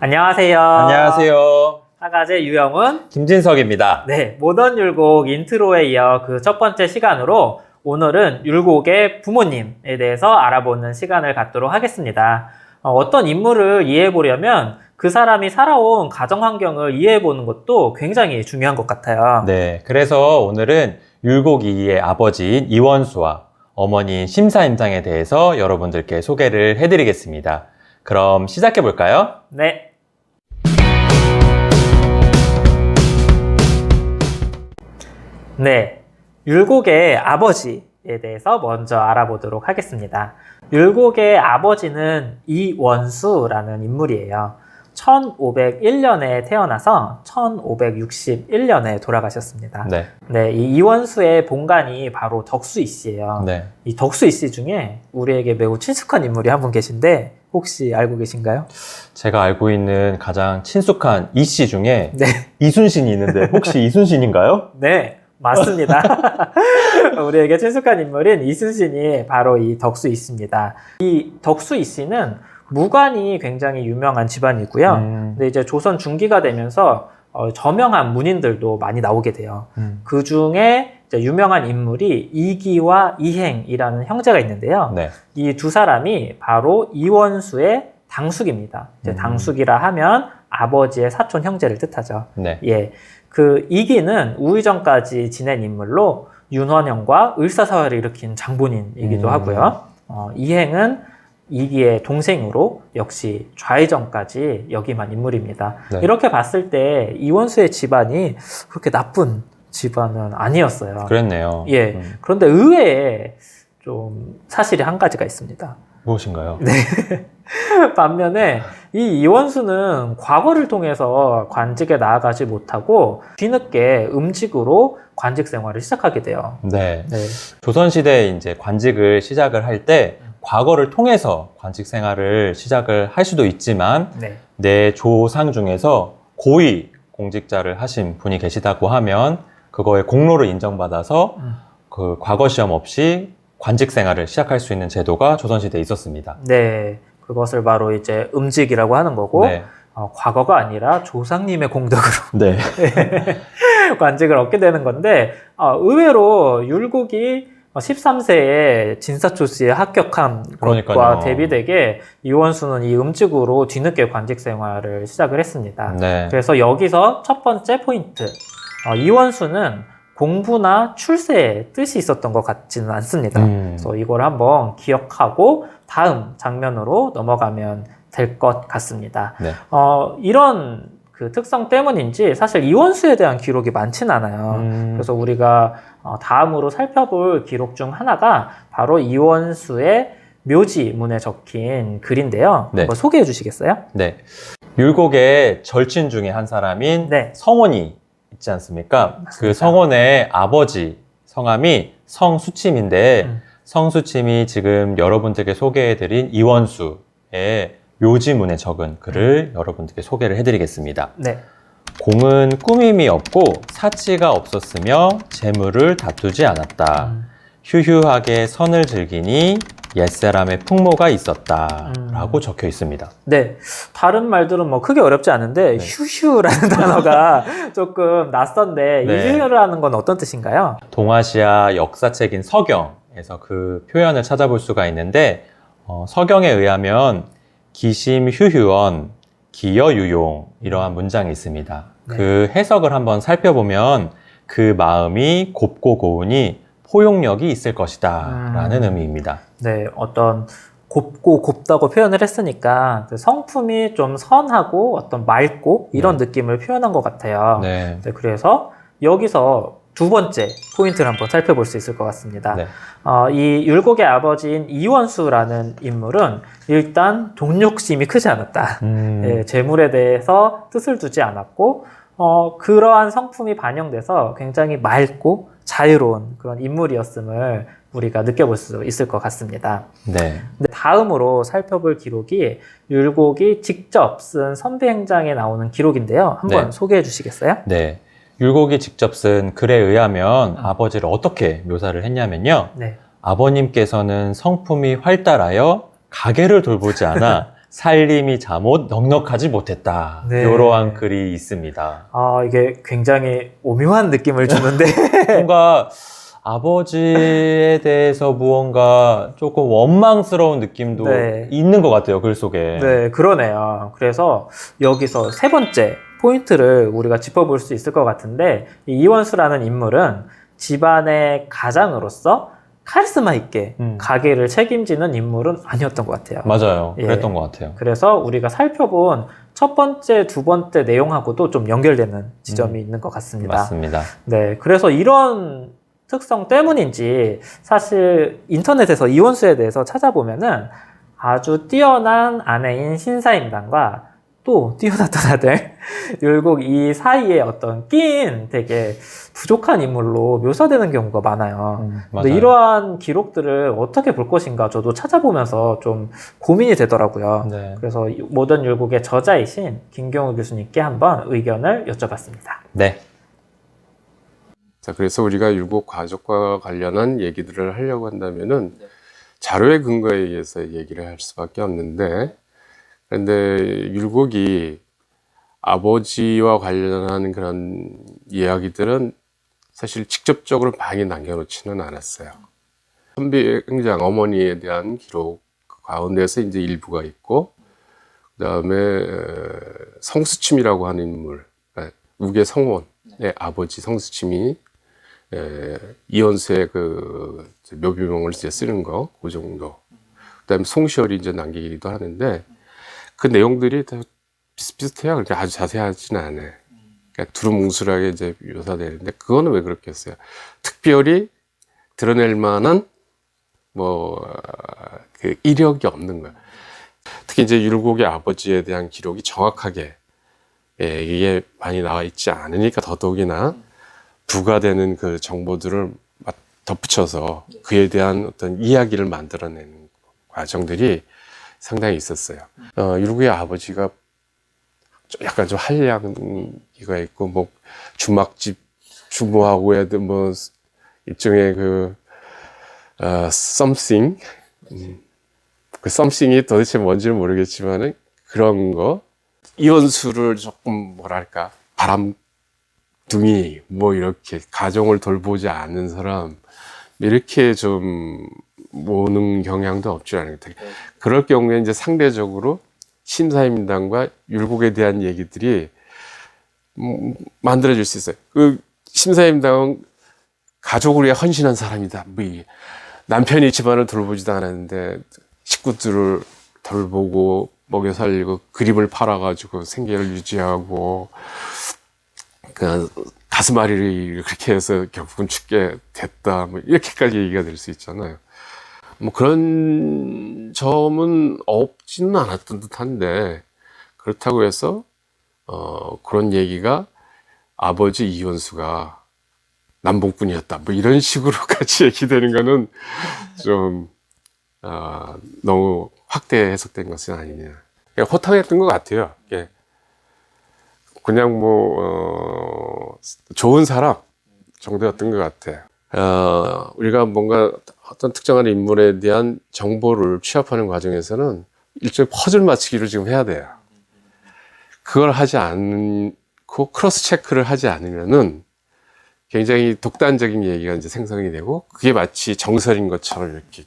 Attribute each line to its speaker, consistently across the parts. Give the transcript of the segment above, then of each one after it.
Speaker 1: 안녕하세요.
Speaker 2: 안녕하세요.
Speaker 1: 사가제 유영훈.
Speaker 2: 김진석입니다.
Speaker 1: 네, 모던 율곡 인트로에 이어 그 첫 번째 시간으로 오늘은 율곡의 부모님에 대해서 알아보는 시간을 갖도록 하겠습니다. 어떤 인물을 이해해 보려면 그 사람이 살아온 가정 환경을 이해해 보는 것도 굉장히 중요한 것 같아요.
Speaker 2: 네, 그래서 오늘은 율곡 이의 아버지인 이원수와 어머니인 심사임당에 대해서 여러분들께 소개를 해드리겠습니다. 그럼 시작해 볼까요?
Speaker 1: 네. 네, 율곡의 아버지에 대해서 먼저 알아보도록 하겠습니다. 율곡의 아버지는 이원수라는 인물이에요. 1501년에 태어나서 1561년에 돌아가셨습니다.
Speaker 2: 네.
Speaker 1: 네, 이 이원수의 본관이 바로 덕수이 씨예요.
Speaker 2: 네.
Speaker 1: 이 덕수이 씨 중에 우리에게 매우 친숙한 인물이 한 분 계신데 혹시 알고 계신가요?
Speaker 2: 제가 알고 있는 가장 친숙한 이씨 중에
Speaker 1: 네.
Speaker 2: 이순신이 있는데 혹시 이순신인가요?
Speaker 1: 네, 맞습니다. 우리에게 친숙한 인물인 이순신이 바로 이 덕수이 씨입니다. 이 덕수이 씨는 무관이 굉장히 유명한 집안이고요. 근데 이제 조선 중기가 되면서 저명한 문인들도 많이 나오게 돼요. 그 중에 유명한 인물이 이기와 이행이라는 형제가 있는데요.
Speaker 2: 네.
Speaker 1: 이 두 사람이 바로 이원수의 당숙입니다. 이제 당숙이라 하면 아버지의 사촌 형제를 뜻하죠.
Speaker 2: 네.
Speaker 1: 예, 그 이기는 우의정까지 지낸 인물로 윤원영과 을사사화를 일으킨 장본인이기도 하고요. 이행은 이기의 동생으로 역시 좌의정까지 역임한 인물입니다.
Speaker 2: 네.
Speaker 1: 이렇게 봤을 때 이원수의 집안이 그렇게 나쁜 집안은 아니었어요.
Speaker 2: 그랬네요.
Speaker 1: 예. 그런데 의외에 좀 사실이 한 가지가 있습니다.
Speaker 2: 무엇인가요?
Speaker 1: 네. 반면에 이 이원수는 과거를 통해서 관직에 나아가지 못하고 뒤늦게 음직으로 관직 생활을 시작하게 돼요.
Speaker 2: 네.
Speaker 1: 네.
Speaker 2: 조선시대에 이제 관직을 시작을 할 때 과거를 통해서 관직 생활을 시작을 할 수도 있지만
Speaker 1: 네.
Speaker 2: 내 조상 중에서 고위 공직자를 하신 분이 계시다고 하면 그거의 공로를 인정받아서 그 과거 시험 없이 관직 생활을 시작할 수 있는 제도가 조선시대에 있었습니다.
Speaker 1: 네. 그것을 바로 이제 음직이라고 하는 거고,
Speaker 2: 네.
Speaker 1: 과거가 아니라 조상님의 공덕으로
Speaker 2: 네.
Speaker 1: 관직을 얻게 되는 건데, 의외로 율곡이 13세에 진사초시에 합격한 것과
Speaker 2: 그러니까요.
Speaker 1: 대비되게 이원수는 이 음직으로 뒤늦게 관직 생활을 시작을 했습니다.
Speaker 2: 네.
Speaker 1: 그래서 여기서 첫 번째 포인트. 이원수는 공부나 출세에 뜻이 있었던 것 같지는 않습니다. 그래서 이걸 한번 기억하고 다음 장면으로 넘어가면 될 것 같습니다.
Speaker 2: 네.
Speaker 1: 이런 그 특성 때문인지 사실 이원수에 대한 기록이 많지는 않아요. 그래서 우리가 다음으로 살펴볼 기록 중 하나가 바로 이원수의 묘지문에 적힌 글인데요.
Speaker 2: 네.
Speaker 1: 한번 소개해 주시겠어요?
Speaker 2: 네. 율곡의 절친 중에 한 사람인
Speaker 1: 네.
Speaker 2: 성원이 있지 않습니까?
Speaker 1: 맞습니다.
Speaker 2: 그 성원의 아버지 성함이 성수침인데 성수침이 지금 여러분들께 소개해드린 이원수의 묘지문에 적은 글을 여러분들께 소개를 해드리겠습니다.
Speaker 1: 네.
Speaker 2: 공은 꾸밈이 없고 사치가 없었으며 재물을 다투지 않았다. 휴휴하게 선을 즐기니 옛사람의 풍모가 있었다. 라고 적혀 있습니다.
Speaker 1: 네. 다른 말들은 뭐 크게 어렵지 않은데, 휴휴라는 단어가 조금 낯선데,
Speaker 2: 네.
Speaker 1: 이 휴휴라는 건 어떤 뜻인가요?
Speaker 2: 동아시아 역사책인 서경에서 그 표현을 찾아볼 수가 있는데, 서경에 의하면 기심휴휴언 기여유용 이러한 문장이 있습니다.
Speaker 1: 네.
Speaker 2: 그 해석을 한번 살펴보면 그 마음이 곱고 고우니 포용력이 있을 것이다 라는 의미입니다.
Speaker 1: 네. 어떤 곱고 곱다고 표현을 했으니까 그 성품이 좀 선하고 어떤 맑고 이런 느낌을 표현한 것 같아요.
Speaker 2: 네.
Speaker 1: 네, 그래서 여기서 두 번째 포인트를 한번 살펴볼 수 있을 것 같습니다.
Speaker 2: 네.
Speaker 1: 이 율곡의 아버지인 이원수라는 인물은 일단 독욕심이 크지 않았다. 예, 재물에 대해서 뜻을 두지 않았고 그러한 성품이 반영돼서 굉장히 맑고 자유로운 그런 인물이었음을 우리가 느껴볼 수 있을 것 같습니다.
Speaker 2: 네.
Speaker 1: 근데 다음으로 살펴볼 기록이 율곡이 직접 쓴 선비행장에 나오는 기록인데요. 한번
Speaker 2: 네.
Speaker 1: 소개해 주시겠어요?
Speaker 2: 네. 율곡이 직접 쓴 글에 의하면 아버지를 어떻게 묘사를 했냐면요.
Speaker 1: 네.
Speaker 2: 아버님께서는 성품이 활달하여 가게를 돌보지 않아 살림이 잠옷 넉넉하지 못했다.
Speaker 1: 네.
Speaker 2: 이러한 글이 있습니다.
Speaker 1: 이게 굉장히 오묘한 느낌을 주는데.
Speaker 2: 뭔가 아버지에 대해서 무언가 조금 원망스러운 느낌도
Speaker 1: 네.
Speaker 2: 있는 것 같아요, 글 속에.
Speaker 1: 네, 그러네요. 그래서 여기서 세 번째 포인트를 우리가 짚어볼 수 있을 것 같은데, 이 이원수라는 인물은 집안의 가장으로서 카리스마 있게 가게를 책임지는 인물은 아니었던 것 같아요.
Speaker 2: 맞아요.
Speaker 1: 예.
Speaker 2: 그랬던 것 같아요.
Speaker 1: 그래서 우리가 살펴본 첫 번째, 두 번째 내용하고도 좀 연결되는 지점이 있는 것 같습니다.
Speaker 2: 맞습니다.
Speaker 1: 네, 그래서 이런 특성 때문인지 사실 인터넷에서 이원수에 대해서 찾아보면은 아주 뛰어난 아내인 신사임당과 또 뛰어났던 아들 율곡 이 사이에 어떤 끼인 되게 부족한 인물로 묘사되는 경우가 많아요. 근데
Speaker 2: 맞아요.
Speaker 1: 이러한 기록들을 어떻게 볼 것인가 저도 찾아보면서 좀 고민이 되더라고요.
Speaker 2: 네.
Speaker 1: 그래서 모던 율곡의 저자이신 김경우 교수님께 한번 의견을 여쭤봤습니다.
Speaker 2: 네.
Speaker 3: 자, 그래서 우리가 율곡 가족과 관련한 얘기들을 하려고 한다면은 자료의 근거에 의해서 얘기를 할 수밖에 없는데, 그런데 율곡이 아버지와 관련한 그런 이야기들은 사실 직접적으로 많이 남겨놓지는 않았어요. 선비행장 어머니에 대한 기록 가운데서 이제 일부가 있고, 그 다음에 성수침이라고 하는 인물, 우계 성원의 아버지 성수침이 이원수의 그 묘비명을 이제 쓰는 거, 그 정도. 그 다음에 송시열이 이제 남기기도 하는데, 그 내용들이 다 비슷비슷해요. 그러니까 아주 자세하지는 않아요. 그러니까 두루뭉술하게 이제 묘사되는데, 그거는 왜 그렇게 했어요? 특별히 드러낼 만한, 그 이력이 없는 거예요. 특히 이제 율곡의 아버지에 대한 기록이 정확하게, 이게 많이 나와 있지 않으니까 더더욱이나 부가되는 그 정보들을 덧붙여서 그에 대한 어떤 이야기를 만들어내는 과정들이 상당히 있었어요. 율곡의 아버지가 약간 좀 한량기가 있고, 뭐, 주막집 주모하고 애들 뭐, 일종의 그, something. 그 something이 도대체 뭔지는 모르겠지만은 그런 거. 이원수를 조금 뭐랄까, 바람둥이, 뭐 이렇게 가정을 돌보지 않는 사람, 이렇게 좀 모는 경향도 없지 않은 것 같아요. 그럴 경우에 이제 상대적으로 신사임당과 율곡에 대한 얘기들이 만들어질 수 있어요. 그 신사임당은 가족을 위해 헌신한 사람이다. 뭐 남편이 집안을 돌보지도 않았는데 식구들을 돌보고 먹여 살리고 그림을 팔아가지고 생계를 유지하고 그 가슴앓이를 그렇게 해서 결국은 죽게 됐다. 뭐 이렇게까지 얘기가 될 수 있잖아요. 뭐 그런 점은 없지는 않았던 듯한데, 그렇다고 해서 그런 얘기가 아버지 이원수가 남봉꾼이었다 뭐 이런 식으로까지 얘기되는 거는 좀 너무 확대 해석된 것은 아니냐. 그냥 호탕했던 것 같아요. 그냥 뭐 좋은 사람 정도였던 것 같아요. 우리가 뭔가 어떤 특정한 인물에 대한 정보를 취합하는 과정에서는 일종의 퍼즐 맞추기를 지금 해야 돼요. 그걸 하지 않고 크로스 체크를 하지 않으면은 굉장히 독단적인 얘기가 이제 생성이 되고, 그게 마치 정설인 것처럼 이렇게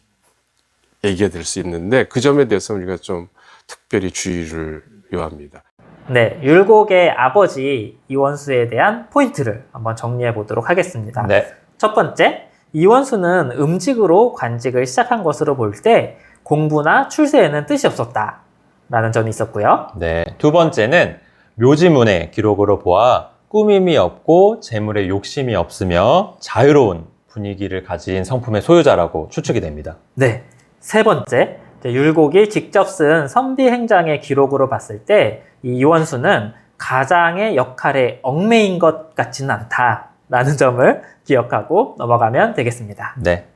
Speaker 3: 얘기가 될 수 있는데, 그 점에 대해서 우리가 좀 특별히 주의를 요합니다.
Speaker 1: 네, 율곡의 아버지 이원수에 대한 포인트를 한번 정리해 보도록 하겠습니다.
Speaker 2: 네.
Speaker 1: 첫 번째, 이원수는 음직으로 관직을 시작한 것으로 볼 때 공부나 출세에는 뜻이 없었다 라는 점이 있었고요.
Speaker 2: 네. 두 번째는 묘지문의 기록으로 보아 꾸밈이 없고 재물에 욕심이 없으며 자유로운 분위기를 가진 성품의 소유자라고 추측이 됩니다.
Speaker 1: 네, 세 번째, 율곡이 직접 쓴 선비행장의 기록으로 봤을 때 이 이원수는 가장의 역할에 얽매인 것 같지는 않다라는 점을 기억하고 넘어가면 되겠습니다.
Speaker 2: 네.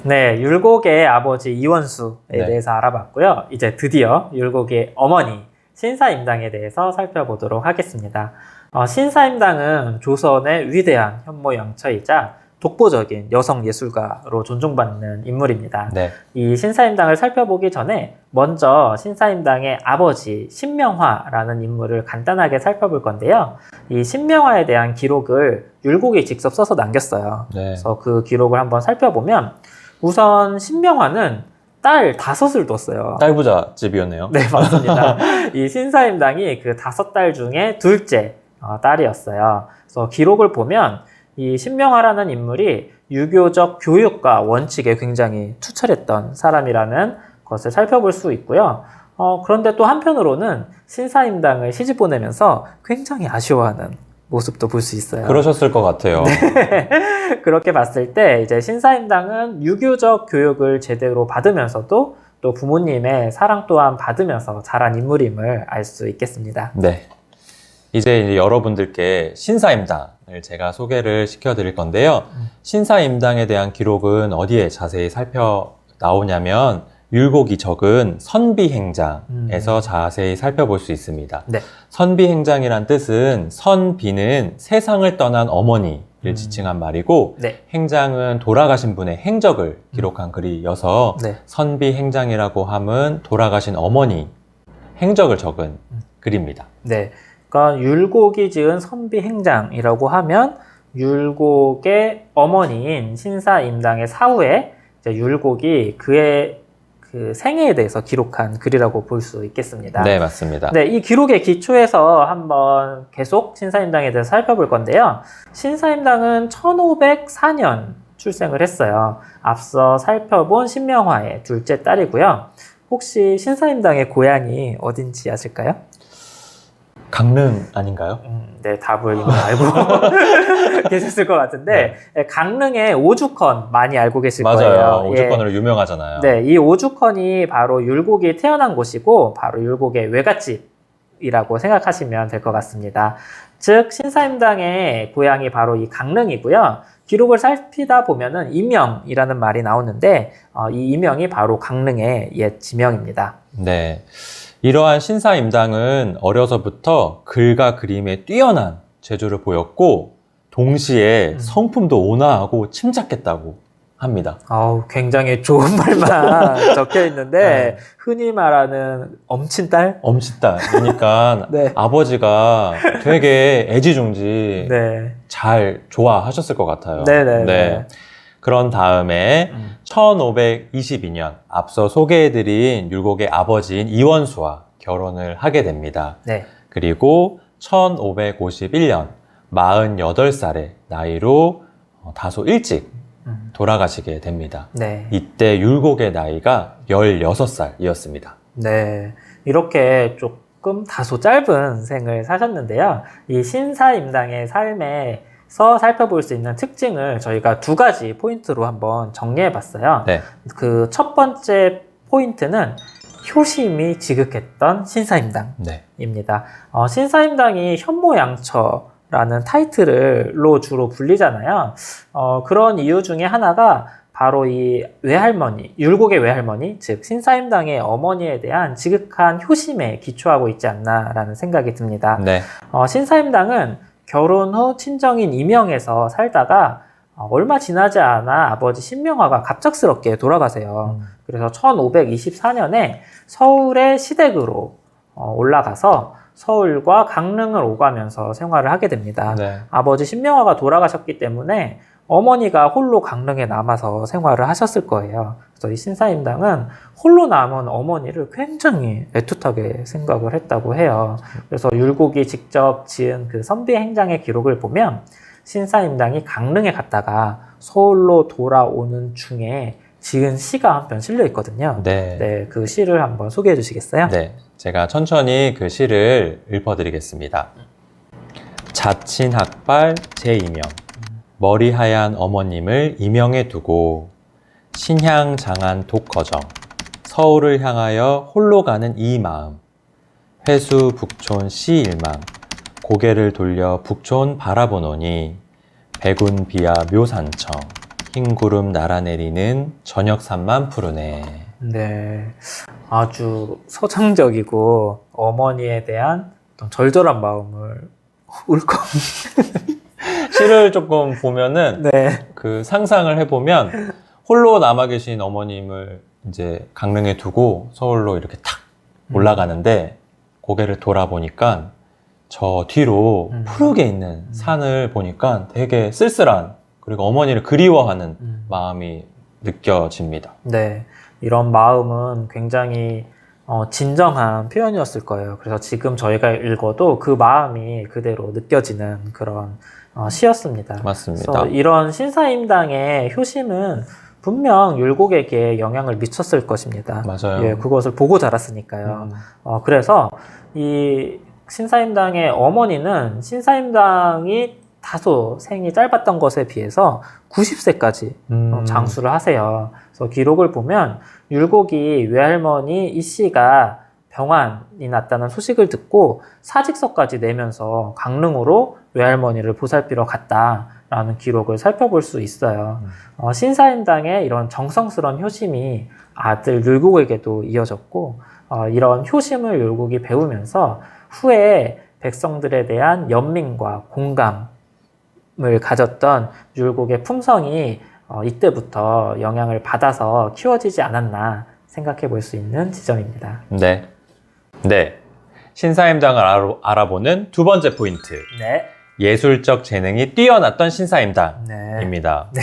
Speaker 1: 네, 율곡의 아버지 이원수에
Speaker 2: 네.
Speaker 1: 대해서 알아봤고요. 이제 드디어 율곡의 어머니 신사임당에 대해서 살펴보도록 하겠습니다. 신사임당은 조선의 위대한 현모양처이자 독보적인 여성 예술가로 존중받는 인물입니다.
Speaker 2: 네.
Speaker 1: 이 신사임당을 살펴보기 전에 먼저 신사임당의 아버지 신명화라는 인물을 간단하게 살펴볼 건데요. 이 신명화에 대한 기록을 율곡이 직접 써서 남겼어요.
Speaker 2: 네.
Speaker 1: 그래서 그 기록을 한번 살펴보면 우선 신명화는 딸 5을 뒀어요.
Speaker 2: 딸부자 집이었네요.
Speaker 1: 네, 맞습니다. 이 신사임당이 그 5딸 중에 둘째 딸이었어요. 그래서 기록을 보면 이 신명화라는 인물이 유교적 교육과 원칙에 굉장히 투철했던 사람이라는 것을 살펴볼 수 있고요. 그런데 또 한편으로는 신사임당을 시집 보내면서 굉장히 아쉬워하는 모습도 볼 수 있어요.
Speaker 2: 그러셨을 것 같아요.
Speaker 1: 그렇게 봤을 때 이제 신사임당은 유교적 교육을 제대로 받으면서도 또 부모님의 사랑 또한 받으면서 자란 인물임을 알 수 있겠습니다.
Speaker 2: 네. 이제 여러분들께 신사임당을 제가 소개를 시켜드릴 건데요. 신사임당에 대한 기록은 어디에 자세히 살펴 나오냐면 율곡이 적은 선비행장에서 자세히 살펴볼 수 있습니다.
Speaker 1: 네.
Speaker 2: 선비행장이란 뜻은 선비는 세상을 떠난 어머니를 지칭한 말이고
Speaker 1: 네.
Speaker 2: 행장은 돌아가신 분의 행적을 기록한 글이어서
Speaker 1: 네.
Speaker 2: 선비행장이라고 함은 돌아가신 어머니 행적을 적은 글입니다.
Speaker 1: 네. 그러니까 율곡이 지은 선비행장이라고 하면 율곡의 어머니인 신사임당의 사후에 이제 율곡이 그의 그 생애에 대해서 기록한 글이라고 볼 수 있겠습니다.
Speaker 2: 네, 맞습니다.
Speaker 1: 네, 이 기록의 기초에서 한번 계속 신사임당에 대해서 살펴볼 건데요. 신사임당은 1504년 출생을 했어요. 앞서 살펴본 신명화의 둘째 딸이고요. 혹시 신사임당의 고향이 어딘지 아실까요?
Speaker 2: 강릉 아닌가요?
Speaker 1: 네, 답을 이미 알고 계셨을 것 같은데 네, 강릉의 오죽헌 많이 알고 계실
Speaker 2: 맞아요.
Speaker 1: 거예요.
Speaker 2: 오죽헌으로 유명하잖아요.
Speaker 1: 네, 이 오죽헌이 바로 율곡이 태어난 곳이고 바로 율곡의 외갓집이라고 생각하시면 될 것 같습니다. 즉 신사임당의 고향이 바로 이 강릉이고요. 기록을 살피다 보면은 이명이라는 말이 나오는데 이 이명이 바로 강릉의 옛 지명입니다.
Speaker 2: 네. 이러한 신사임당은 어려서부터 글과 그림에 뛰어난 재주를 보였고 동시에 성품도 온화하고 침착했다고 합니다.
Speaker 1: 굉장히 좋은 말만 적혀 있는데
Speaker 2: 네.
Speaker 1: 흔히 말하는 엄친딸?
Speaker 2: 엄친딸. 그러니까
Speaker 1: 네.
Speaker 2: 아버지가 되게 애지중지
Speaker 1: 네.
Speaker 2: 잘 좋아하셨을 것 같아요.
Speaker 1: 네네.
Speaker 2: 그런 다음에 1522년 앞서 소개해드린 율곡의 아버지인 이원수와 결혼을 하게 됩니다.
Speaker 1: 네.
Speaker 2: 그리고 1551년 48살의 나이로 다소 일찍 돌아가시게 됩니다.
Speaker 1: 네.
Speaker 2: 이때 율곡의 나이가 16살이었습니다.
Speaker 1: 네. 이렇게 조금 다소 짧은 생을 사셨는데요. 이 신사임당의 삶에서 살펴볼 수 있는 특징을 저희가 2가지 포인트로 한번 정리해 봤어요.
Speaker 2: 네.
Speaker 1: 그 첫 번째 포인트는 효심이 지극했던 신사임당입니다.
Speaker 2: 네.
Speaker 1: 신사임당이 현모양처라는 타이틀로 주로 불리잖아요. 그런 이유 중에 하나가 바로 이 외할머니, 율곡의 외할머니, 즉 신사임당의 어머니에 대한 지극한 효심에 기초하고 있지 않나라는 생각이 듭니다.
Speaker 2: 네.
Speaker 1: 신사임당은 결혼 후 친정인 임영에서 살다가 얼마 지나지 않아 아버지 신명화가 갑작스럽게 돌아가세요. 그래서 1524년에 서울의 시댁으로 올라가서 서울과 강릉을 오가면서 생활을 하게 됩니다.
Speaker 2: 네.
Speaker 1: 아버지 신명화가 돌아가셨기 때문에 어머니가 홀로 강릉에 남아서 생활을 하셨을 거예요. 그래서 이 신사임당은 홀로 남은 어머니를 굉장히 애틋하게 생각을 했다고 해요. 그래서 율곡이 직접 지은 그 선비행장의 기록을 보면 신사임당이 강릉에 갔다가 서울로 돌아오는 중에 지은 시가 한 편 실려 있거든요.
Speaker 2: 네.
Speaker 1: 네, 그 시를 한번 소개해 주시겠어요?
Speaker 2: 네. 제가 천천히 그 시를 읊어드리겠습니다. 자친학발 제2명 머리 하얀 어머님을 임영에 두고 신향장안 독허정 서울을 향하여 홀로 가는 이 마음 회수 북촌 시일망 고개를 돌려 북촌 바라보노니 백운 비야 묘산청 흰 구름 날아내리는 저녁산만 푸르네.
Speaker 1: 네, 아주 서정적이고 어머니에 대한 어떤 절절한 마음을 울컥
Speaker 2: 시를 조금 보면은
Speaker 1: 네.
Speaker 2: 그 상상을 해보면 홀로 남아 계신 어머님을 이제 강릉에 두고 서울로 이렇게 탁 올라가는데 고개를 돌아보니까 저 뒤로 푸르게 있는 산을 보니까 되게 쓸쓸한, 그리고 어머니를 그리워하는 마음이 느껴집니다.
Speaker 1: 네. 이런 마음은 굉장히 진정한 표현이었을 거예요. 그래서 지금 저희가 읽어도 그 마음이 그대로 느껴지는 그런 시였습니다.
Speaker 2: 맞습니다.
Speaker 1: 그래서 이런 신사임당의 효심은 분명 율곡에게 영향을 미쳤을 것입니다.
Speaker 2: 맞아요.
Speaker 1: 예, 그것을 보고 자랐으니까요. 그래서 이 신사임당의 어머니는 신사임당이 다소 생이 짧았던 것에 비해서 90세까지 장수를 하세요. 그래서 기록을 보면 율곡이 외할머니 이씨가 병환이 났다는 소식을 듣고 사직서까지 내면서 강릉으로 외할머니를 보살피러 갔다라는 기록을 살펴볼 수 있어요. 신사임당의 이런 정성스러운 효심이 아들 율곡에게도 이어졌고 이런 효심을 율곡이 배우면서 후에 백성들에 대한 연민과 공감을 가졌던 율곡의 품성이 이때부터 영향을 받아서 키워지지 않았나 생각해 볼 수 있는 지점입니다.
Speaker 2: 네. 네. 신사임당을 알아보는 두 번째 포인트.
Speaker 1: 네.
Speaker 2: 예술적 재능이 뛰어났던 신사임당입니다.
Speaker 1: 네.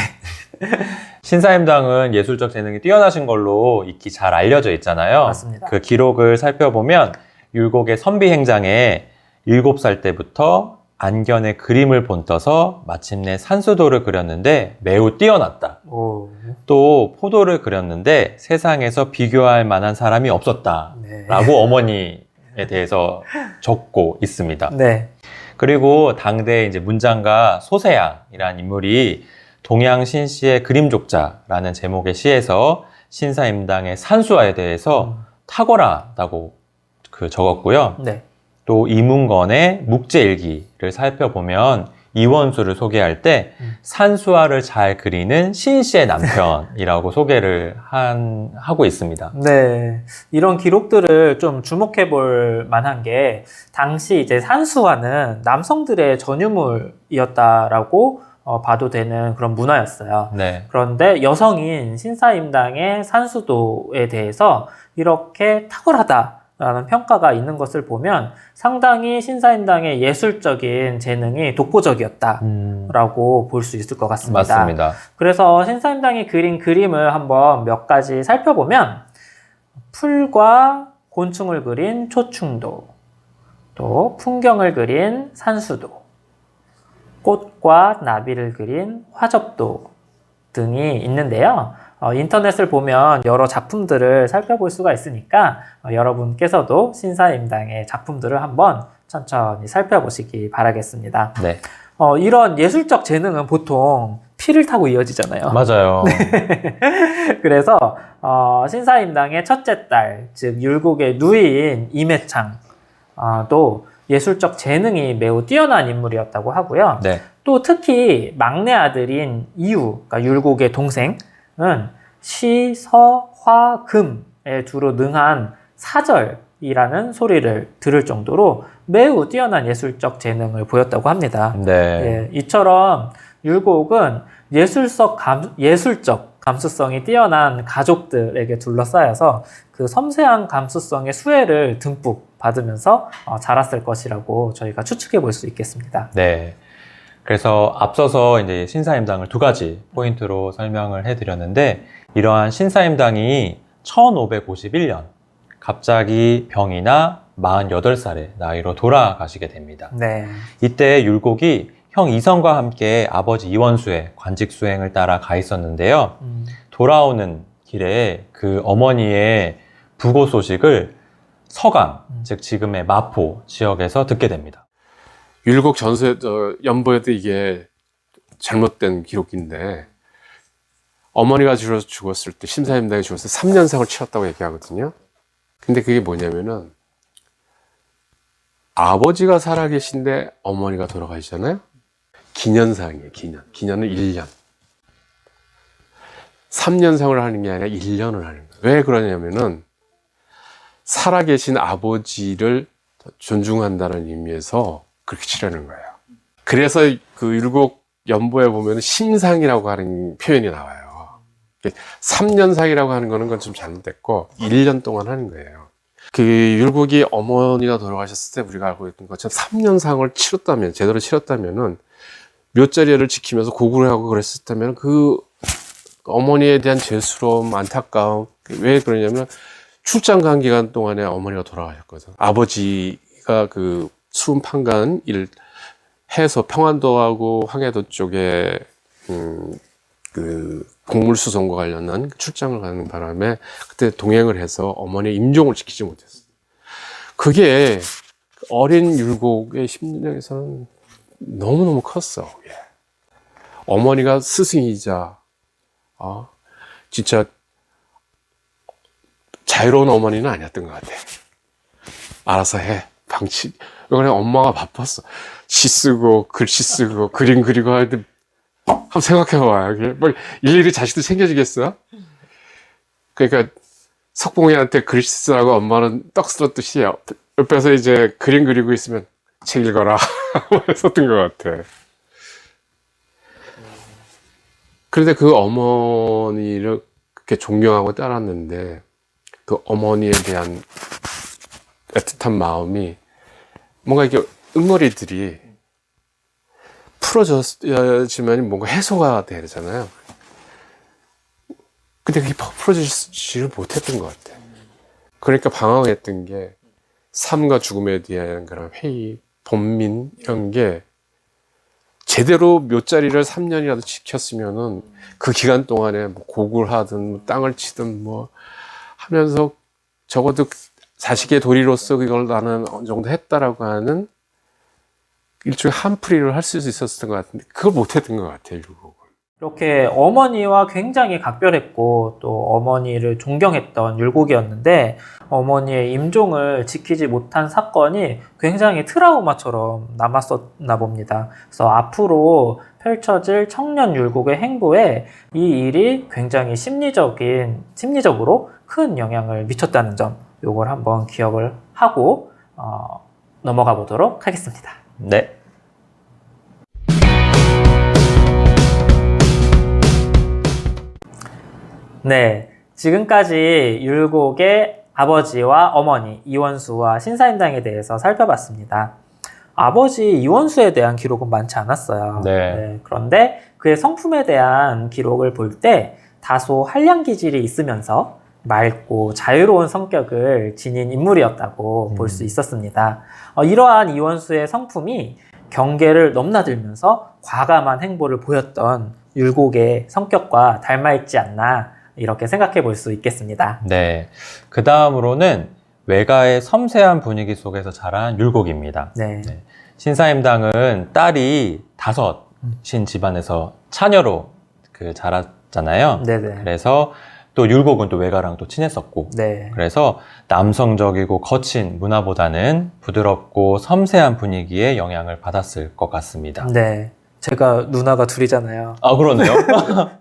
Speaker 2: 신사임당은 예술적 재능이 뛰어나신 걸로 익히 잘 알려져 있잖아요.
Speaker 1: 맞습니다.
Speaker 2: 그 기록을 살펴보면 율곡의 선비행장에 7살 때부터 안견에 그림을 본떠서 마침내 산수도를 그렸는데 매우 뛰어났다.
Speaker 1: 오.
Speaker 2: 또 포도를 그렸는데 세상에서 비교할 만한 사람이 없었다.
Speaker 1: 네.
Speaker 2: 라고 어머니에 대해서 적고 있습니다.
Speaker 1: 네.
Speaker 2: 그리고 당대 이제 문장가 소세양이라는 인물이 동양신시의 그림족자라는 제목의 시에서 신사임당의 산수화에 대해서 탁월하다고 적었고요.
Speaker 1: 네.
Speaker 2: 또 이문건의 묵제일기를 살펴보면 이원수를 소개할 때 산수화를 잘 그리는 신씨의 남편이라고 소개를 하고 있습니다.
Speaker 1: 네. 이런 기록들을 좀 주목해 볼 만한 게 당시 이제 산수화는 남성들의 전유물이었다라고 봐도 되는 그런 문화였어요.
Speaker 2: 네.
Speaker 1: 그런데 여성인 신사임당의 산수도에 대해서 이렇게 탁월하다라는 평가가 있는 것을 보면 상당히 신사임당의 예술적인 재능이 독보적이었다라고 볼 수 있을 것 같습니다.
Speaker 2: 맞습니다.
Speaker 1: 그래서 신사임당이 그린 그림을 한번 몇 가지 살펴보면 풀과 곤충을 그린 초충도, 또 풍경을 그린 산수도, 꽃과 나비를 그린 화접도 등이 있는데요. 인터넷을 보면 여러 작품들을 살펴볼 수가 있으니까 여러분께서도 신사임당의 작품들을 한번 천천히 살펴보시기 바라겠습니다.
Speaker 2: 네.
Speaker 1: 이런 예술적 재능은 보통 피를 타고 이어지잖아요.
Speaker 2: 맞아요.
Speaker 1: 그래서 신사임당의 첫째 딸, 즉 율곡의 누이인 임해창 또 예술적 재능이 매우 뛰어난 인물이었다고 하고요.
Speaker 2: 네.
Speaker 1: 또 특히 막내 아들인 이유, 그러니까 율곡의 동생은 시, 서, 화, 금에 두루 능한 사절이라는 소리를 들을 정도로 매우 뛰어난 예술적 재능을 보였다고 합니다.
Speaker 2: 네.
Speaker 1: 예, 이처럼 율곡은 예술적 감수성이 뛰어난 가족들에게 둘러싸여서 그 섬세한 감수성의 수혜를 듬뿍 받으면서 자랐을 것이라고 저희가 추측해 볼 수 있겠습니다.
Speaker 2: 네. 그래서 앞서서 이제 신사임당을 두 가지 포인트로 설명을 해드렸는데, 이러한 신사임당이 1551년 갑자기 병이 나 48살의 나이로 돌아가시게 됩니다.
Speaker 1: 네.
Speaker 2: 이때 율곡이 형 이성과 함께 아버지 이원수의 관직 수행을 따라 가 있었는데요. 돌아오는 길에 그 어머니의 부고 소식을 서강, 즉 지금의 마포 지역에서 듣게 됩니다.
Speaker 3: 율곡 전서 연보에도 이게 잘못된 기록인데, 어머니가 죽었을 때, 신사임당이 죽었을 때 3년생을 치렀다고 얘기하거든요. 근데 그게 뭐냐면은 아버지가 살아계신데 어머니가 돌아가시잖아요. 기년상이에요. 기년은 1년. 3년생을 하는 게 아니라 1년을 하는 거예요. 왜 그러냐면은 살아계신 아버지를 존중한다는 의미에서 그렇게 치르는 거예요. 그래서 그 율곡 연보에 보면 심상이라고 하는 표현이 나와요. 3년상이라고 하는 거는 건 좀 잘못됐고 1년 동안 하는 거예요. 그 율곡이 어머니가 돌아가셨을 때 우리가 알고 있던 것처럼 3년상을 치렀다면, 제대로 치렀다면은 묘자리를 지키면서 고구려 하고 그랬었다면 그 어머니에 대한 죄스러움, 안타까움, 왜 그러냐면 출장 간 기간 동안에 어머니가 돌아가셨거든. 아버지가 그 수은 판관 일 해서 평안도하고 황해도 쪽에 그 곡물수송과 관련한 출장을 가는 바람에 그때 동행을 해서 어머니의 임종을 지키지 못했어요. 그게 어린 율곡의 심정에서는 너무너무 컸어. 예. 어머니가 스승이자 진짜 자유로운 어머니는 아니었던 것 같아. 알아서 해. 방치. 이번에 엄마가 바빴어. 시 쓰고 글씨 쓰고 그림 그리고 하는데 한번 생각해봐. 이게 뭐 일일이 자식도 챙겨주겠어? 그러니까 석봉이한테 글씨 쓰라고 엄마는 떡 쓸었듯이 옆에서 이제 그림 그리고 있으면 책 읽어라 했었던 것 같아. 그런데 그 어머니를 그렇게 존경하고 따랐는데 그 어머니에 대한 애틋한 마음이 뭔가 이렇게 응어리들이 풀어졌지만 뭔가 해소가 돼야 되잖아요. 근데 그게 풀어지지를 못했던 것 같아. 그러니까 방황했던 게 삶과 죽음에 대한 그런 회의, 번민 이런 게 제대로 묘자리를 3년이라도 지켰으면은 그 기간 동안에 뭐 곡을 하든 땅을 치든 뭐 하면서 적어도 자식의 도리로서 그걸 나는 어느 정도 했다라고 하는 일종의 한풀이를 할 수 있었던 것 같은데 그걸 못했던 것 같아요. 율곡은.
Speaker 1: 이렇게 어머니와 굉장히 각별했고 또 어머니를 존경했던 율곡이었는데 어머니의 임종을 지키지 못한 사건이 굉장히 트라우마처럼 남았었나 봅니다. 그래서 앞으로 펼쳐질 청년 율곡의 행보에 이 일이 굉장히 심리적으로 큰 영향을 미쳤다는 점, 요걸 한번 기억을 하고 넘어가 보도록 하겠습니다.
Speaker 2: 네.
Speaker 1: 네, 지금까지 율곡의 아버지와 어머니 이원수와 신사임당에 대해서 살펴봤습니다. 아버지 이원수에 대한 기록은 많지 않았어요.
Speaker 2: 네.
Speaker 1: 그런데 그의 성품에 대한 기록을 볼 때 다소 한량 기질이 있으면서 맑고 자유로운 성격을 지닌 인물이었다고 볼 수 있었습니다. 이러한 이원수의 성품이 경계를 넘나들면서 과감한 행보를 보였던 율곡의 성격과 닮아있지 않나 이렇게 생각해 볼 수 있겠습니다.
Speaker 2: 네. 그 다음으로는 외가의 섬세한 분위기 속에서 자란 율곡입니다.
Speaker 1: 네.
Speaker 2: 네. 신사임당은 딸이 5인 집안에서 차녀로 자랐잖아요.
Speaker 1: 네네.
Speaker 2: 그래서 또 율곡은 또 외가랑 또 친했었고,
Speaker 1: 네.
Speaker 2: 그래서 남성적이고 거친 문화보다는 부드럽고 섬세한 분위기에 영향을 받았을 것 같습니다.
Speaker 1: 네. 제가 누나가 둘이잖아요.
Speaker 2: 아, 그러네요.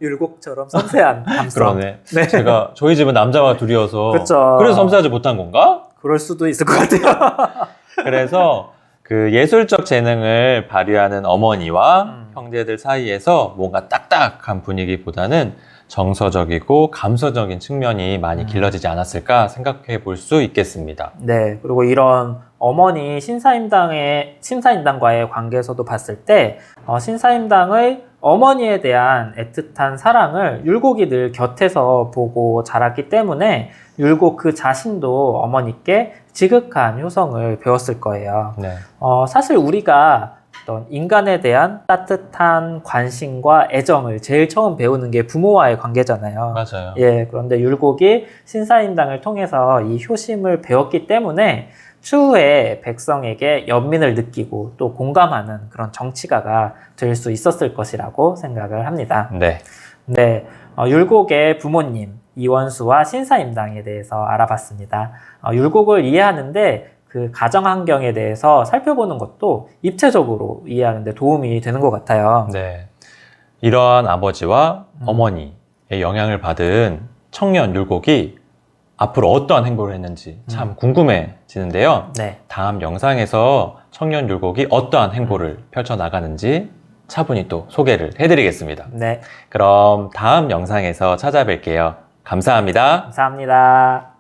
Speaker 1: 율곡처럼 섬세한 감성.
Speaker 2: 그러네.
Speaker 1: 네.
Speaker 2: 저희 집은 남자가 둘이어서
Speaker 1: 그쵸.
Speaker 2: 그래서 섬세하지 못한 건가?
Speaker 1: 그럴 수도 있을 것 같아요.
Speaker 2: 그래서 그 예술적 재능을 발휘하는 어머니와 형제들 사이에서 뭔가 딱딱한 분위기보다는 정서적이고 감성적인 측면이 많이 길러지지 않았을까 생각해 볼 수 있겠습니다.
Speaker 1: 네. 그리고 이런 어머니 신사임당과의 관계에서도 봤을 때 신사임당의 어머니에 대한 애틋한 사랑을 율곡이 늘 곁에서 보고 자랐기 때문에 율곡 그 자신도 어머니께 지극한 효성을 배웠을 거예요.
Speaker 2: 네.
Speaker 1: 사실 우리가 어떤 인간에 대한 따뜻한 관심과 애정을 제일 처음 배우는 게 부모와의 관계잖아요.
Speaker 2: 맞아요.
Speaker 1: 예, 그런데 율곡이 신사임당을 통해서 이 효심을 배웠기 때문에 추후에 백성에게 연민을 느끼고 또 공감하는 그런 정치가가 될 수 있었을 것이라고 생각을 합니다.
Speaker 2: 네.
Speaker 1: 네, 율곡의 부모님 이원수와 신사임당에 대해서 알아봤습니다. 율곡을 이해하는데 그 가정 환경에 대해서 살펴보는 것도 입체적으로 이해하는 데 도움이 되는 것 같아요.
Speaker 2: 네. 이러한 아버지와 어머니의 영향을 받은 청년 율곡이 앞으로 어떠한 행보를 했는지 참 궁금해지는데요.
Speaker 1: 네.
Speaker 2: 다음 영상에서 청년 율곡이 어떠한 행보를 펼쳐나가는지 차분히 또 소개를 해드리겠습니다.
Speaker 1: 네,
Speaker 2: 그럼 다음 영상에서 찾아뵐게요. 감사합니다.
Speaker 1: 감사합니다.